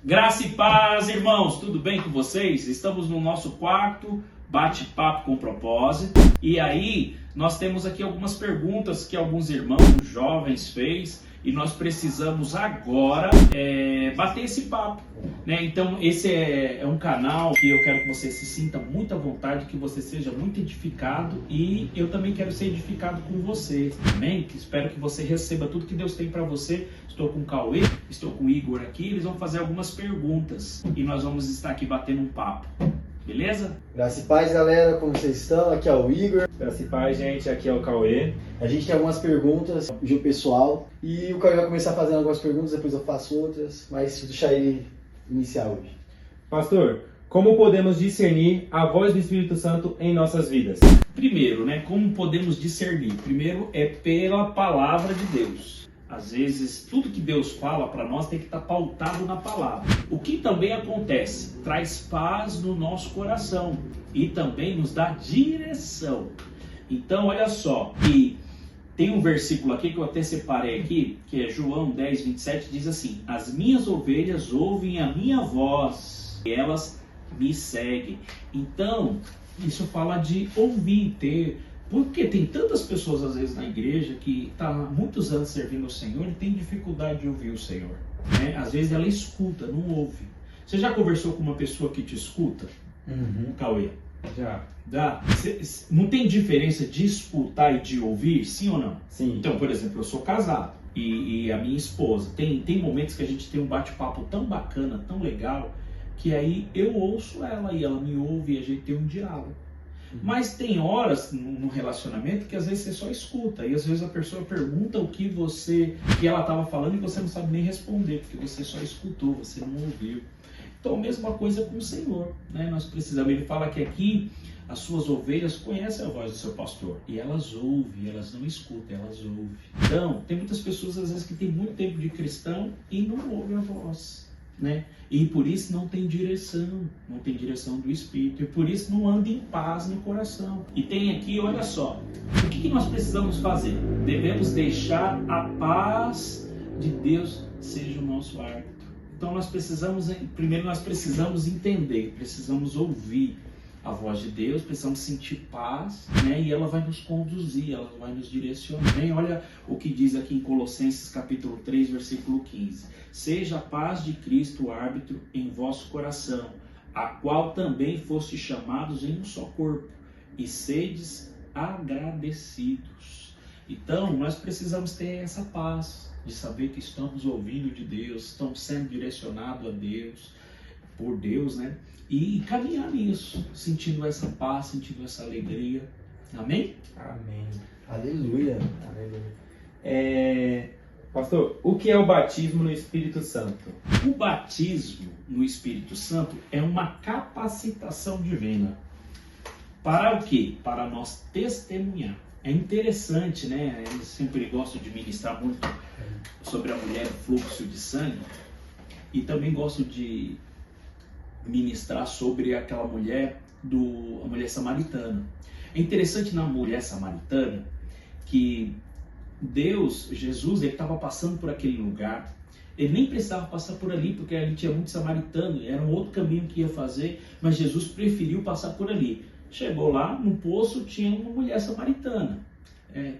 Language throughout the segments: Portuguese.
Graça e paz, irmãos, tudo bem com vocês? Estamos no nosso quarto bate-papo com propósito. E aí, nós temos aqui algumas perguntas que alguns irmãos jovens fez e nós precisamos agora bater esse papo, né? Então, esse é um canal que eu quero que você se sinta muito à vontade, que você seja muito edificado e eu também quero ser edificado com você, amém? Espero que você receba tudo que Deus tem para você. Estou com o Cauê, estou com o Igor aqui, eles vão fazer algumas perguntas e nós vamos estar aqui batendo um papo. Beleza? Graça e paz, galera, como vocês estão? Aqui é o Igor. Graça e paz, gente, aqui é o Cauê. A gente tem algumas perguntas de um pessoal e o Cauê vai começar fazendo algumas perguntas, depois eu faço outras, mas vou deixar ele iniciar hoje. Pastor, como podemos discernir a voz do Espírito Santo em nossas vidas? Primeiro, né, como podemos discernir? Primeiro é pela palavra de Deus. Às vezes, tudo que Deus fala para nós tem que estar pautado na palavra. O que também acontece? Traz paz no nosso coração e também nos dá direção. Então, olha só, e tem um versículo aqui que eu até separei aqui, que é João 10, 27, diz assim: as minhas ovelhas ouvem a minha voz e elas me seguem. Então, isso fala de ouvir, ter... Porque tem tantas pessoas, às vezes, na igreja que está há muitos anos servindo o Senhor e tem dificuldade de ouvir o Senhor, né? Às vezes ela escuta, não ouve. Você já conversou com uma pessoa que te escuta? Cauê? Já. Não tem diferença de escutar e de ouvir, sim ou não? Sim. Então, por exemplo, eu sou casado e a minha esposa. Tem momentos que a gente tem um bate-papo tão bacana, tão legal, que aí eu ouço ela e ela me ouve e a gente tem um diálogo. Mas tem horas no relacionamento que às vezes você só escuta e às vezes a pessoa pergunta o que ela estava falando e você não sabe nem responder, porque você só escutou, você não ouviu. Então a mesma coisa com o Senhor, né? Nós precisamos, ele fala que aqui as suas ovelhas conhecem a voz do seu pastor e elas ouvem, elas não escutam, elas ouvem. Então tem muitas pessoas às vezes que têm muito tempo de cristão e não ouvem a voz, né? E por isso não tem direção do Espírito, e por isso não anda em paz no coração. E tem aqui, olha só, o que nós precisamos fazer? Devemos deixar a paz de Deus seja o nosso árbitro. Então primeiro nós precisamos entender, precisamos ouvir a voz de Deus, precisamos sentir paz, né? E ela vai nos conduzir, ela vai nos direcionar. Bem, olha o que diz aqui em Colossenses capítulo 3, versículo 15. Seja a paz de Cristo o árbitro em vosso coração, a qual também foste chamados em um só corpo, e sedes agradecidos. Então, nós precisamos ter essa paz, de saber que estamos ouvindo de Deus, estamos sendo direcionados a Deus, por Deus, né? E caminhar nisso, sentindo essa paz, sentindo essa alegria. Amém? Amém. Aleluia. Pastor, o que é o batismo no Espírito Santo? O batismo no Espírito Santo é uma capacitação divina. Para o quê? Para nós testemunhar. É interessante, né? Eu sempre gosto de ministrar muito sobre a mulher fluxo de sangue e também gosto de ministrar sobre aquela mulher, a mulher samaritana. É interessante na mulher samaritana que Jesus, ele estava passando por aquele lugar, ele nem precisava passar por ali, porque ali tinha muito samaritano, era um outro caminho que ia fazer, mas Jesus preferiu passar por ali. Chegou lá, no poço tinha uma mulher samaritana.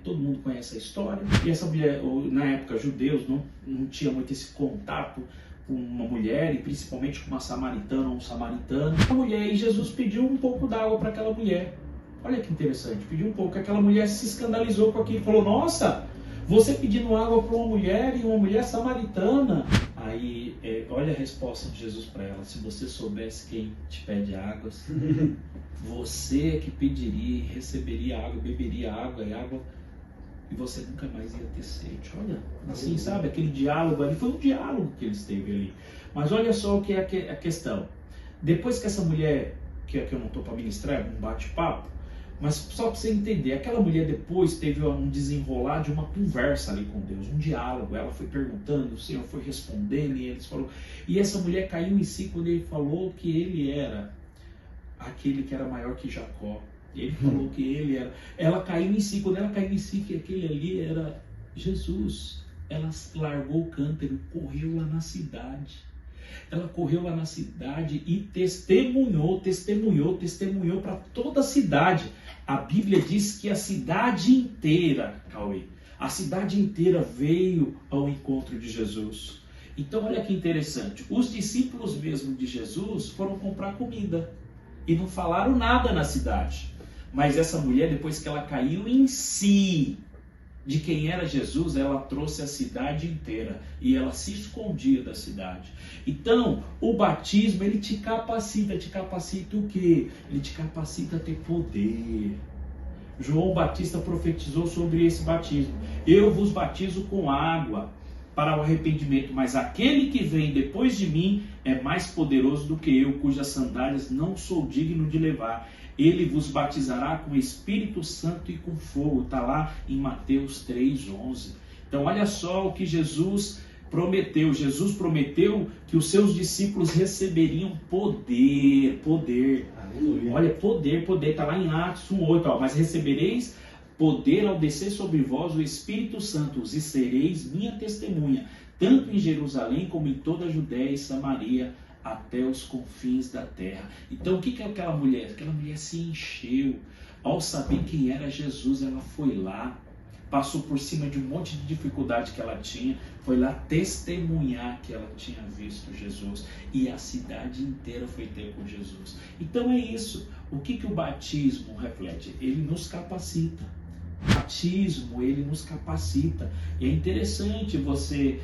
Todo mundo conhece a história. E essa mulher, na época, judeus não tinha muito esse contato com uma mulher, e principalmente com uma samaritana ou um samaritano. A mulher, e Jesus pediu um pouco d'água para aquela mulher. Olha que interessante, pediu um pouco. Aquela mulher se escandalizou com aquilo, falou: nossa, você pedindo água para uma mulher e uma mulher samaritana. Aí, olha a resposta de Jesus para ela: se você soubesse quem te pede águas, você é que pediria, receberia água, beberia água, e você nunca mais ia ter sede. Olha, assim, sabe, aquele diálogo ali, foi um diálogo que eles teve ali. Mas olha só o que é a questão. Depois que essa mulher, que eu não estou para ministrar, um bate-papo, mas só para você entender, aquela mulher depois teve um desenrolar de uma conversa ali com Deus, um diálogo. Ela foi perguntando, o Senhor foi respondendo, e eles falaram. E essa mulher caiu em si quando ele falou que ele era aquele que era maior que Jacó. Ele falou que ele era. Ela caiu em si, quando ela caiu em si, que aquele ali era Jesus. Ela largou o cântaro, correu lá na cidade. Ela correu lá na cidade e testemunhou para toda a cidade. A Bíblia diz que a cidade inteira, Cauê, a cidade inteira veio ao encontro de Jesus. Então olha que interessante, os discípulos mesmo de Jesus foram comprar comida e não falaram nada na cidade. Mas essa mulher, depois que ela caiu em si de quem era Jesus, ela trouxe a cidade inteira e ela se escondia da cidade. Então, o batismo, ele te capacita o quê? Ele te capacita a ter poder. João Batista profetizou sobre esse batismo. Eu vos batizo com água para o arrependimento, mas aquele que vem depois de mim é mais poderoso do que eu, cujas sandálias não sou digno de levar. Ele vos batizará com Espírito Santo e com fogo. Está lá em Mateus 3:11. Então olha só o que Jesus prometeu. Jesus prometeu que os seus discípulos receberiam poder. Aleluia. Olha, poder. Está lá em Atos 1:8. Mas recebereis poder ao descer sobre vós o Espírito Santo, e sereis minha testemunha, tanto em Jerusalém como em toda a Judéia e Samaria, até os confins da terra. Então o que é aquela mulher? Aquela mulher se encheu. Ao saber quem era Jesus, ela foi lá, passou por cima de um monte de dificuldade que ela tinha, foi lá testemunhar que ela tinha visto Jesus, e a cidade inteira foi ter com Jesus. Então é isso. O que o batismo reflete? Ele nos capacita. O batismo, ele nos capacita. E é interessante você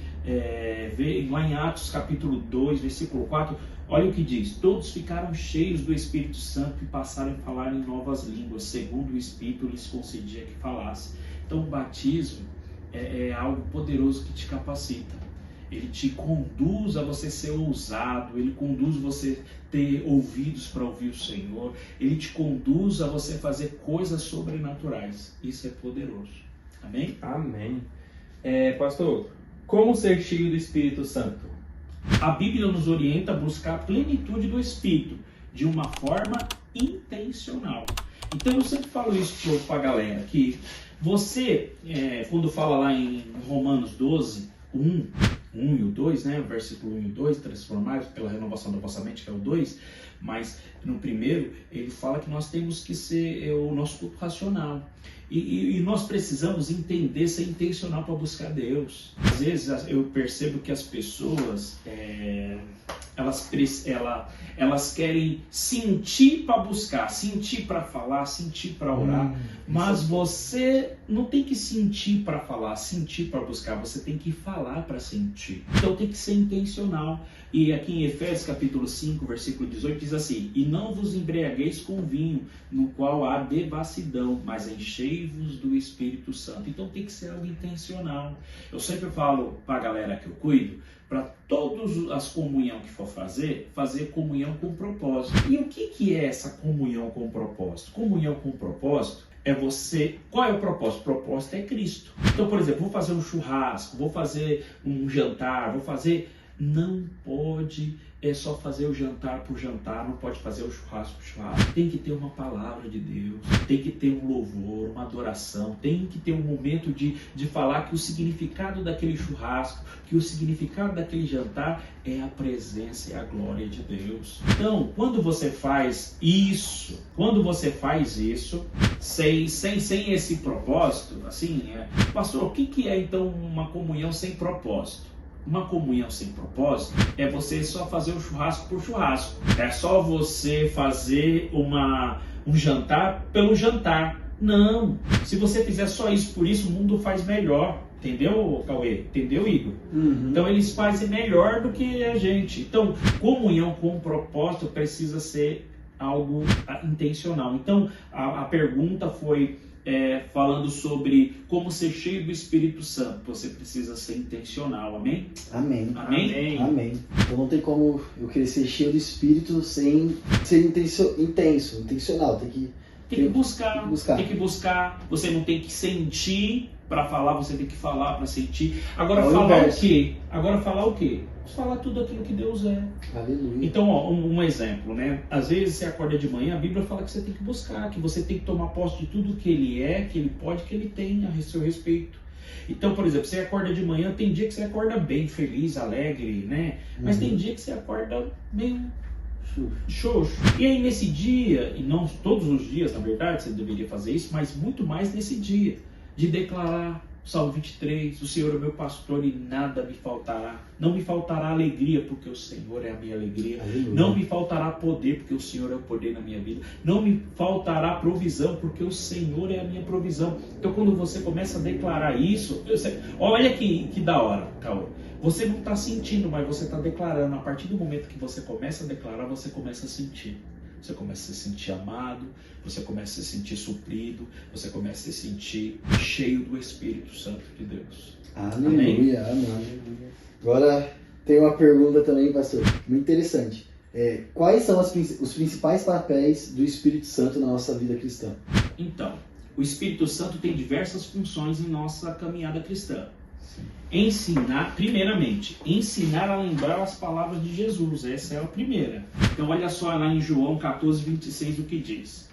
ver lá em Atos capítulo 2, versículo 4, olha o que diz: todos ficaram cheios do Espírito Santo e passaram a falar em novas línguas, segundo o Espírito lhes concedia que falasse. Então o batismo é algo poderoso que te capacita. Ele te conduz a você ser ousado, ele conduz você a ter ouvidos para ouvir o Senhor, ele te conduz a você fazer coisas sobrenaturais. Isso é poderoso. Amém? Amém. Pastor, como ser cheio do Espírito Santo? A Bíblia nos orienta a buscar a plenitude do Espírito de uma forma intencional. Então eu sempre falo isso para a galera, que você, quando fala lá em Romanos 12, 1 e o 2, né? Versículo 1 e 2, transformados pela renovação da vossa mente, que é o 2, mas no primeiro ele fala que nós temos que ser o nosso culto racional. E nós precisamos entender, ser intencional para buscar Deus. Às vezes eu percebo que as pessoas, elas querem sentir para buscar, sentir para falar, sentir para orar, mas você não tem que sentir para falar, sentir para buscar, você tem que falar para sentir. Então tem que ser intencional. E aqui em Efésios capítulo 5, versículo 18 diz assim: e não vos embriagueis com vinho, no qual há devassidão, mas enchei-vos do Espírito Santo. Então tem que ser algo intencional. Eu sempre falo para a galera que eu cuido, para todas as comunhão que for fazer comunhão com propósito. E o que é essa comunhão com propósito? Comunhão com propósito é você... Qual é o propósito? O propósito é Cristo. Então, por exemplo, vou fazer um churrasco, vou fazer um jantar, vou fazer... Não pode só fazer o jantar por jantar, não pode fazer o churrasco por churrasco. Tem que ter uma palavra de Deus, tem que ter um louvor, uma adoração, tem que ter um momento de falar que o significado daquele churrasco, que o significado daquele jantar é a presença e a glória de Deus. Então, quando você faz isso, sem esse propósito, assim, pastor, o que é então uma comunhão sem propósito? Uma comunhão sem propósito é você só fazer o churrasco por churrasco. É só você fazer um jantar pelo jantar. Não. Se você fizer só isso por isso, o mundo faz melhor. Entendeu, Cauê? Entendeu, Igor? Uhum. Então eles fazem melhor do que a gente. Então, comunhão com propósito precisa ser algo intencional. Então, a pergunta foi... falando sobre como ser cheio do Espírito Santo. Você precisa ser intencional, amém? Amém. Amém? Amém. Então não tem como eu querer ser cheio do Espírito sem ser intencional. Tem que buscar. Tem que buscar. Você não tem que sentir para falar, você tem que falar para sentir. Agora falar o quê? Falar tudo aquilo que Deus é. Aleluia. Então, ó, um exemplo, né? Às vezes você acorda de manhã, a Bíblia fala que você tem que buscar, que você tem que tomar posse de tudo que Ele é, que Ele pode, que Ele tem a seu respeito. Então, por exemplo, você acorda de manhã, tem dia que você acorda bem, feliz, alegre, né? Mas tem dia que você acorda meio xoxo. E aí nesse dia, e não todos os dias, na verdade, você deveria fazer isso, mas muito mais nesse dia, de declarar Salmo 23, o Senhor é o meu pastor e nada me faltará. Não me faltará alegria, porque o Senhor é a minha alegria. Aleluia. Não me faltará poder, porque o Senhor é o poder na minha vida. Não me faltará provisão, porque o Senhor é a minha provisão. Então quando você começa a declarar isso, olha que da hora, Cauê. Você não está sentindo, mas você está declarando. A partir do momento que você começa a declarar, você começa a sentir. Você começa a se sentir amado, você começa a se sentir suprido, você começa a se sentir cheio do Espírito Santo de Deus. Aleluia, amém. Agora tem uma pergunta também, pastor, muito interessante. Quais são os principais papéis do Espírito Santo na nossa vida cristã? Então, o Espírito Santo tem diversas funções em nossa caminhada cristã. Ensinar, primeiramente, ensinar a lembrar as palavras de Jesus. Essa é a primeira. Então olha só lá em João 14, 26 o que diz.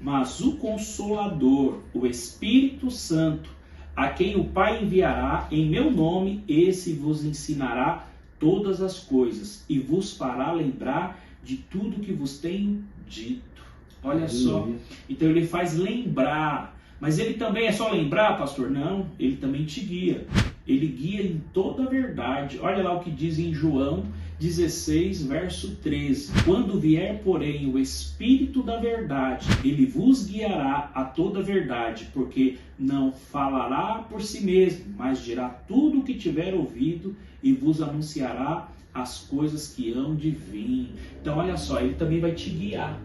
Mas o Consolador, o Espírito Santo, a quem o Pai enviará em meu nome, esse vos ensinará todas as coisas e vos fará lembrar de tudo que vos tenho dito. Olha só. Então ele faz lembrar. Mas ele também é só lembrar, pastor? Não, ele também te guia. Ele guia em toda a verdade. Olha lá o que diz em João 16, verso 13. Quando vier, porém, o Espírito da verdade, ele vos guiará a toda a verdade, porque não falará por si mesmo, mas dirá tudo o que tiver ouvido e vos anunciará as coisas que hão de vir. Então, olha só, ele também vai te guiar,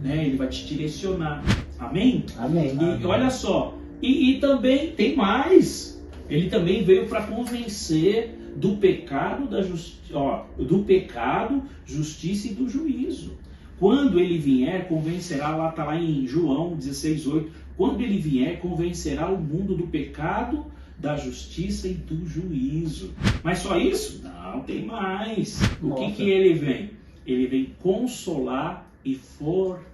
né? Ele vai te direcionar. Amém? Amém. E olha só, e também tem mais. Ele também veio para convencer do pecado, do pecado, justiça e do juízo. Quando ele vier, convencerá, lá está lá em João 16:8. Quando ele vier, convencerá o mundo do pecado, da justiça e do juízo. Mas só isso? Não, tem mais. O que ele vem? Ele vem consolar e fortalecer.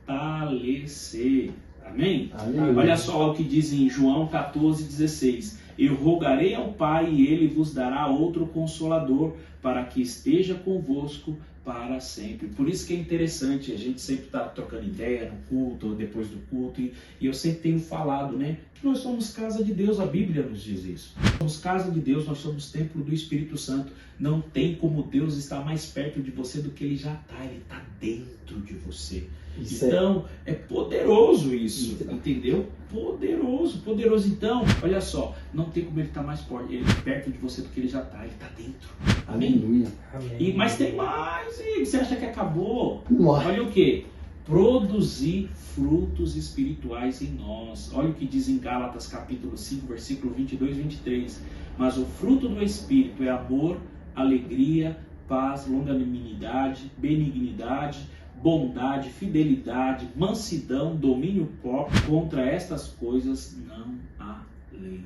Amém? Aleluia. Olha só lá o que diz em João 14:16. Eu rogarei ao Pai e ele vos dará outro consolador para que esteja convosco para sempre. Por isso que é interessante, a gente sempre está trocando ideia no culto ou depois do culto, e eu sempre tenho falado, né? Que nós somos casa de Deus, a Bíblia nos diz isso. Nós somos casa de Deus, nós somos templo do Espírito Santo. Não tem como Deus estar mais perto de você do que Ele já está, Ele está dentro de você. Então, é poderoso isso, entendeu? Poderoso. Então, olha só, não tem como Ele estar mais perto de você do que Ele já está, Ele está dentro. Amém? Aleluia. Mas tem mais, e você acha que acabou? Nossa. Olha o que? Produzir frutos espirituais em nós. Olha o que diz em Gálatas capítulo 5, versículo 22 e 23. Mas o fruto do Espírito é amor, alegria, paz, longanimidade, benignidade, bondade, fidelidade, mansidão, domínio próprio. Contra estas coisas não há lei.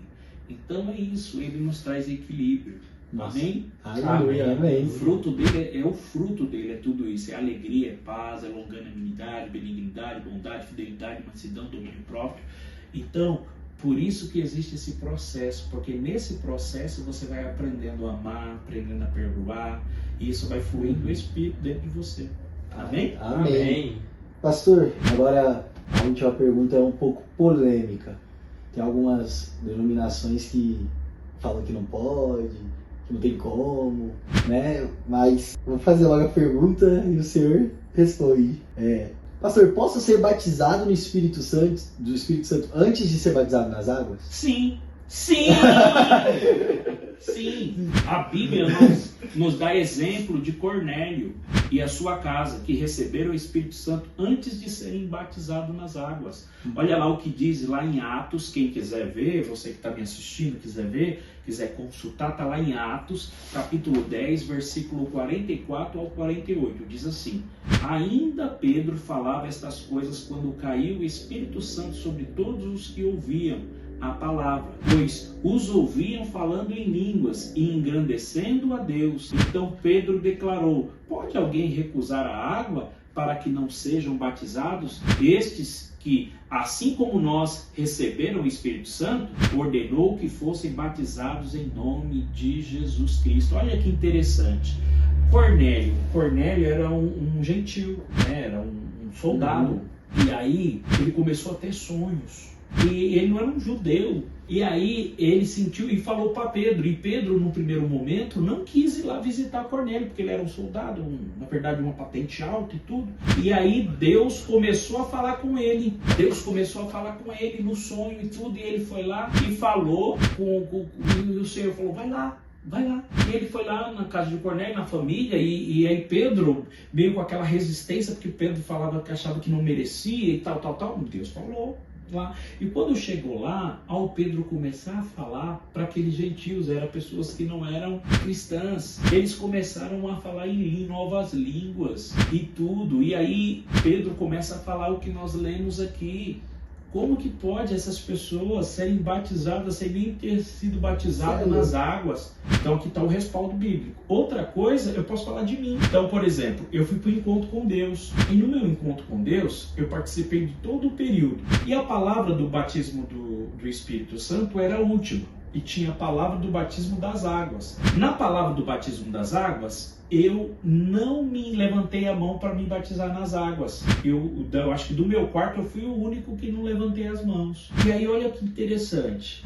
Então é isso, ele nos traz equilíbrio. Amém? Aleluia, amém. O fruto dele o fruto dele, é tudo isso. É alegria, é paz, é longanimidade, benignidade, bondade, fidelidade, mansidão, domínio próprio. Então, por isso que existe esse processo, porque nesse processo você vai aprendendo a amar, aprendendo a perdoar, e isso vai fluindo o Espírito dentro de você. Amém? Amém. Pastor, agora a última pergunta é um pouco polêmica. Tem algumas denominações que falam que não pode, que não tem como, né? Mas vou fazer logo a pergunta e o senhor responde. Pastor, posso ser batizado no Espírito Santo, do Espírito Santo antes de ser batizado nas águas? Sim! Sim! Sim! A Bíblia nos dá exemplo de Cornélio e a sua casa, que receberam o Espírito Santo antes de serem batizados nas águas. Olha lá o que diz lá em Atos, quem quiser ver, você que está me assistindo, quiser ver, quiser consultar, está lá em Atos, capítulo 10, versículo 44 ao 48. Diz assim: ainda Pedro falava estas coisas quando caiu o Espírito Santo sobre todos os que ouviam. a palavra, pois os ouviam falando em línguas e engrandecendo a Deus. Então Pedro declarou: pode alguém recusar a água para que não sejam batizados? Estes que, assim como nós, receberam o Espírito Santo, ordenou que fossem batizados em nome de Jesus Cristo. Olha que interessante. Cornélio era um gentil, né? Era um soldado. E aí ele começou a ter sonhos. E ele não era um judeu. E aí ele sentiu e falou para Pedro. E Pedro, no primeiro momento, não quis ir lá visitar Cornélio, porque ele era um soldado, na verdade uma patente alta e tudo. E aí Deus começou a falar com ele. Deus começou a falar com ele no sonho e tudo. E ele foi lá e falou e o Senhor falou: vai lá. E ele foi lá na casa de Cornélio, na família, e aí Pedro, meio com aquela resistência, porque Pedro falava que achava que não merecia e tal. Deus falou lá. E quando chegou lá, ao Pedro começar a falar para aqueles gentios, eram pessoas que não eram cristãs, eles começaram a falar em novas línguas e tudo. E aí Pedro começa a falar o que nós lemos aqui. Como que pode essas pessoas serem batizadas sem nem ter sido batizadas nas águas? Então aqui está o respaldo bíblico. Outra coisa, eu posso falar de mim. Então, por exemplo, eu fui para o encontro com Deus. E no meu encontro com Deus, eu participei de todo o período. E a palavra do batismo do Espírito Santo era a última. E tinha a palavra do batismo das águas. Na palavra do batismo das águas, eu não me levantei a mão para me batizar nas águas. Eu acho que do meu quarto eu fui o único que não levantei as mãos. E aí olha que interessante.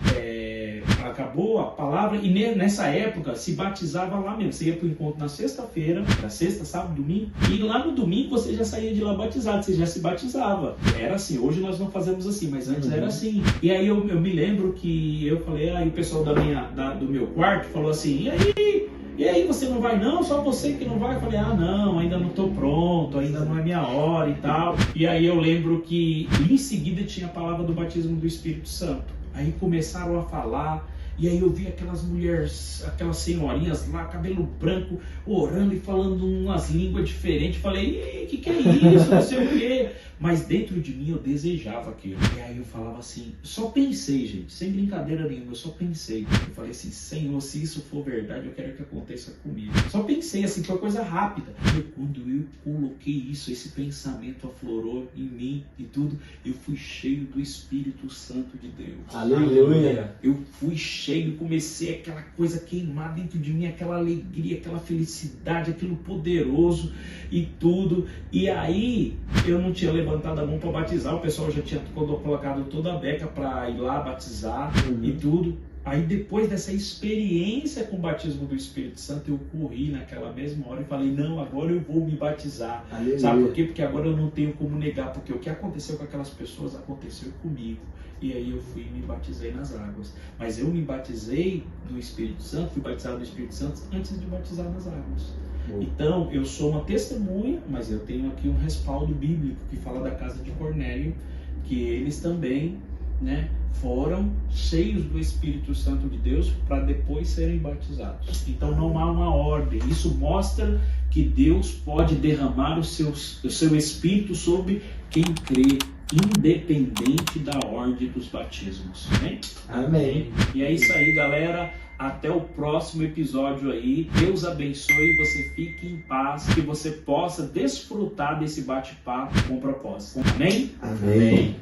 Acabou a palavra e nessa época se batizava lá mesmo. Você ia para o encontro na sexta-feira, na sexta, sábado, domingo. E lá no domingo você já saía de lá batizado, você já se batizava. Era assim, hoje nós não fazemos assim, mas antes era assim. E aí eu me lembro que eu falei, aí o pessoal do meu quarto falou assim: e aí, você não vai não? Só você que não vai? Eu falei: não, ainda não estou pronto, ainda não é minha hora e tal. E aí eu lembro que em seguida tinha a palavra do batismo do Espírito Santo. Aí começaram a falar, e aí eu vi aquelas mulheres, aquelas senhorinhas lá, cabelo branco, orando e falando umas línguas diferentes. Falei: que é isso? Não sei o quê. Mas dentro de mim eu desejava aquilo. E aí eu falava assim, só pensei, gente, sem brincadeira nenhuma, eu só pensei. Eu falei assim: Senhor, se isso for verdade, eu quero que aconteça comigo. Só pensei assim, foi coisa rápida. E quando eu coloquei isso, esse pensamento aflorou em mim e tudo, eu fui cheio do Espírito Santo de Deus. Aleluia! Eu fui cheio, comecei aquela coisa queimar dentro de mim, aquela alegria, aquela felicidade, aquilo poderoso e tudo. E aí eu não tinha levantado a mão para batizar, o pessoal já tinha colocado toda a beca para ir lá batizar e tudo. Aí depois dessa experiência com o batismo do Espírito Santo, eu corri naquela mesma hora e falei: não, agora eu vou me batizar. Aleluia. Sabe por quê? Porque agora eu não tenho como negar, porque o que aconteceu com aquelas pessoas aconteceu comigo. E aí eu fui e me batizei nas águas. Mas eu me batizei no Espírito Santo, fui batizado no Espírito Santo antes de batizar nas águas. Então, eu sou uma testemunha, mas eu tenho aqui um respaldo bíblico que fala da casa de Cornélio, que eles também, né, foram cheios do Espírito Santo de Deus para depois serem batizados. Então não há uma ordem. Isso mostra que Deus pode derramar o seu Espírito sobre quem crê, independente da ordem dos batismos. Amém? Amém. E é isso aí, galera. Até o próximo episódio aí. Deus abençoe, você fique em paz, que você possa desfrutar desse bate-papo com propósito. Amém? Amém.